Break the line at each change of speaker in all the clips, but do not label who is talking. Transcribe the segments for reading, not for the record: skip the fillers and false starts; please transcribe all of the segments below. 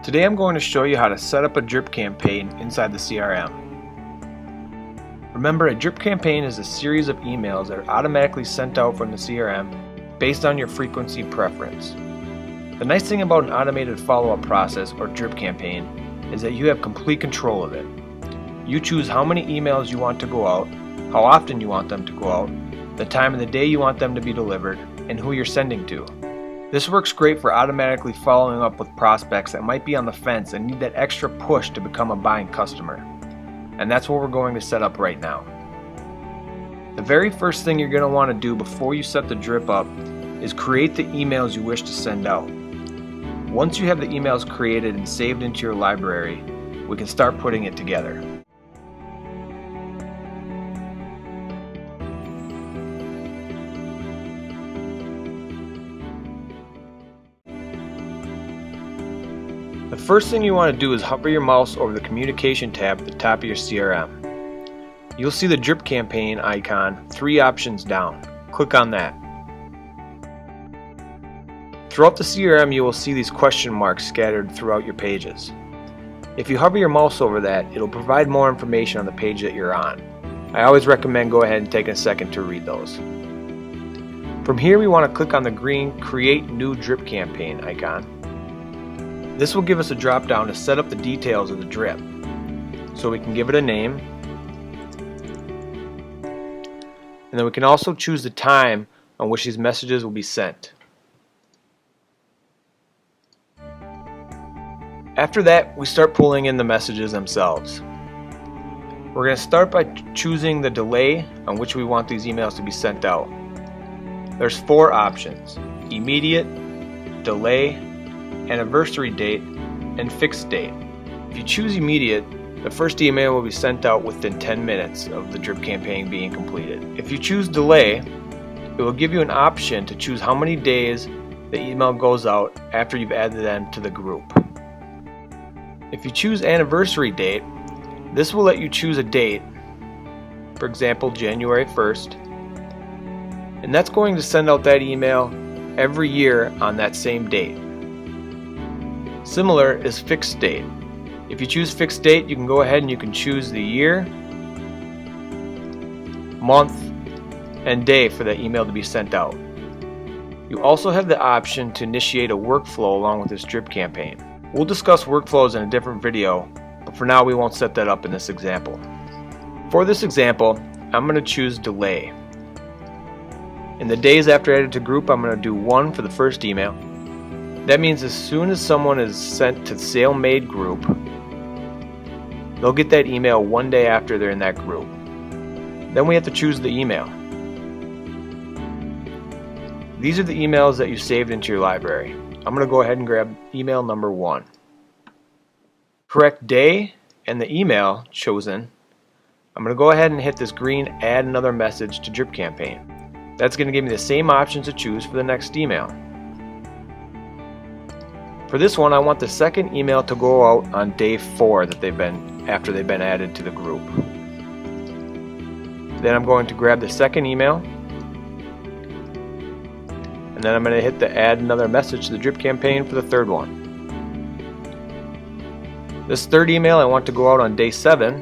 Today I'm going to show you how to set up a drip campaign inside the CRM. Remember, a drip campaign is a series of emails that are automatically sent out from the CRM based on your frequency preference. The nice thing about an automated follow-up process or drip campaign is that you have complete control of it. You choose how many emails you want to go out, how often you want them to go out, the time of the day you want them to be delivered, and who you're sending to. This works great for automatically following up with prospects that might be on the fence and need that extra push to become a buying customer. And that's what we're going to set up right now. The very first thing you're going to want to do before you set the drip up is create the emails you wish to send out. Once you have the emails created and saved into your library, we can start putting it together. The first thing you want to do is hover your mouse over the communication tab at the top of your CRM. You'll see the drip campaign icon 3 options down. Click on that. Throughout the CRM you will see these question marks scattered throughout your pages. If you hover your mouse over that, it'll provide more information on the page that you're on. I always recommend go ahead and take a second to read those. From here we want to click on the green Create New Drip Campaign icon. This will give us a drop down to set up the details of the drip. So we can give it a name, and then we can also choose the time on which these messages will be sent. After that, we start pulling in the messages themselves. We're going to start by choosing the delay on which we want these emails to be sent out. There's 4 options: immediate, delay, anniversary date, and fixed date. If you choose immediate, the first email will be sent out within 10 minutes of the drip campaign being completed. If you choose delay, it will give you an option to choose how many days the email goes out after you've added them to the group. If you choose anniversary date, this will let you choose a date, for example January 1st, and that's going to send out that email every year on that same date. Similar is fixed date. If you choose fixed date, you can go ahead and you can choose the year, month, and day for that email to be sent out. You also have the option to initiate a workflow along with this drip campaign. We'll discuss workflows in a different video, but for now we won't set that up in this example. For this example, I'm going to choose delay. In the days after added to group, I'm going to do 1 for the first email. That means as soon as someone is sent to the sale made group, they'll get that email 1 day after they're in that group. Then we have to choose the email. These are the emails that you saved into your library. I'm going to go ahead and grab email number 1. Correct day and the email chosen. I'm going to go ahead and hit this green Add Another Message to Drip Campaign. That's going to give me the same options to choose for the next email. For this one, I want the second email to go out on day 4 after they've been added to the group. Then I'm going to grab the second email, and then I'm going to hit the Add Another Message to the Drip Campaign for the third one. This third email I want to go out on day 7,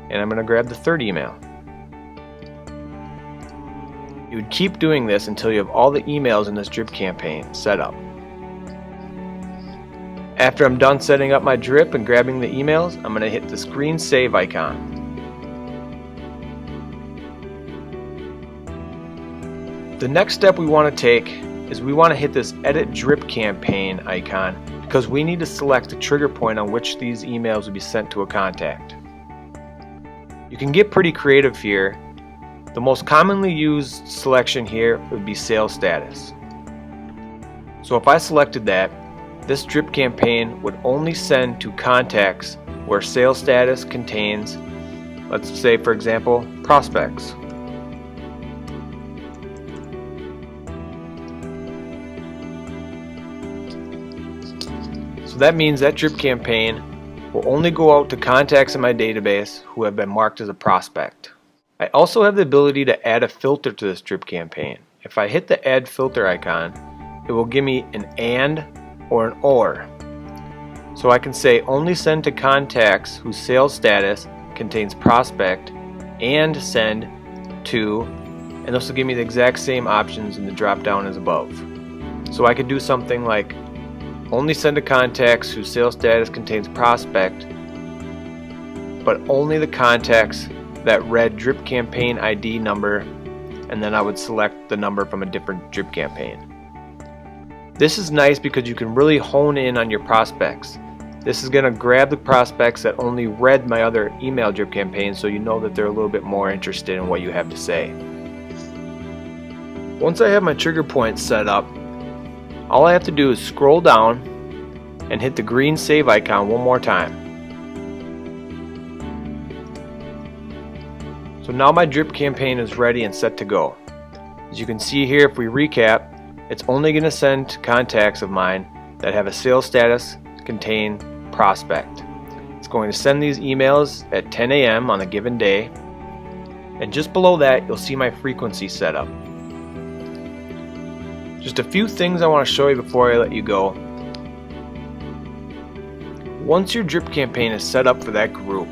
and I'm going to grab the third email. You would keep doing this until you have all the emails in this drip campaign set up. After I'm done setting up my drip and grabbing the emails, I'm going to hit this green save icon. The next step we want to take is we want to hit this edit drip campaign icon because we need to select the trigger point on which these emails will be sent to a contact. You can get pretty creative here. The most commonly used selection here would be sales status. So if I selected that, this drip campaign would only send to contacts where sales status contains, let's say for example, prospects. So that means that drip campaign will only go out to contacts in my database who have been marked as a prospect. I also have the ability to add a filter to this drip campaign. If I hit the Add Filter icon, it will give me an AND or an OR. So I can say only send to contacts whose sales status contains prospect and send to, and this will give me the exact same options in the drop down as above. So I could do something like only send to contacts whose sales status contains prospect, but only the contacts that read drip campaign ID number, and then I would select the number from a different drip campaign. This is nice because you can really hone in on your prospects. This is going to grab the prospects that only read my other email drip campaign, so you know that they're a little bit more interested in what you have to say. Once I have my trigger points set up, all I have to do is scroll down and hit the green save icon one more time. So now my drip campaign is ready and set to go. As you can see here, if we recap, it's only going to send to contacts of mine that have a sales status contain prospect. It's going to send these emails at 10 a.m. on a given day, and just below that you'll see my frequency set up. Just a few things I want to show you before I let you go. Once your drip campaign is set up for that group,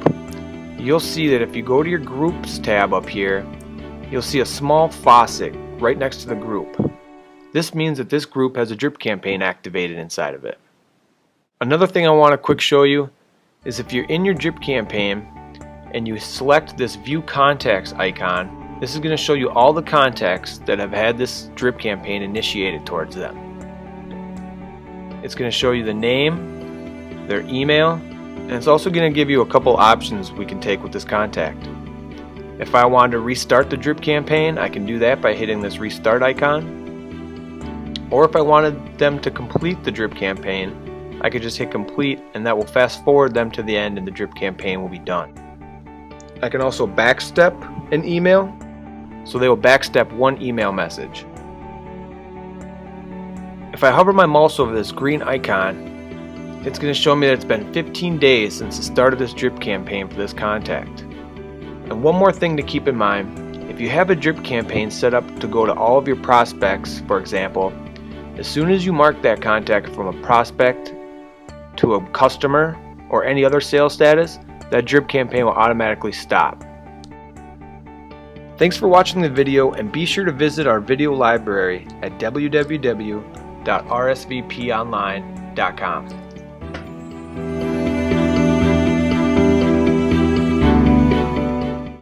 you'll see that if you go to your groups tab up here, you'll see a small faucet right next to the group. This means that this group has a drip campaign activated inside of it. Another thing I want to quick show you is if you're in your drip campaign and you select this view contacts icon, this is going to show you all the contacts that have had this drip campaign initiated towards them. It's going to show you the name, their email, and it's also going to give you a couple options we can take with this contact. If I wanted to restart the drip campaign, I can do that by hitting this restart icon. Or if I wanted them to complete the drip campaign, I could just hit complete, and that will fast forward them to the end and the drip campaign will be done. I can also backstep an email, so they will backstep one email message. If I hover my mouse over this green icon, it's going to show me that it's been 15 days since the start of this drip campaign for this contact. And one more thing to keep in mind, if you have a drip campaign set up to go to all of your prospects, for example, as soon as you mark that contact from a prospect to a customer or any other sales status, that drip campaign will automatically stop. Thanks for watching the video, and be sure to visit our video library at www.rsvponline.com.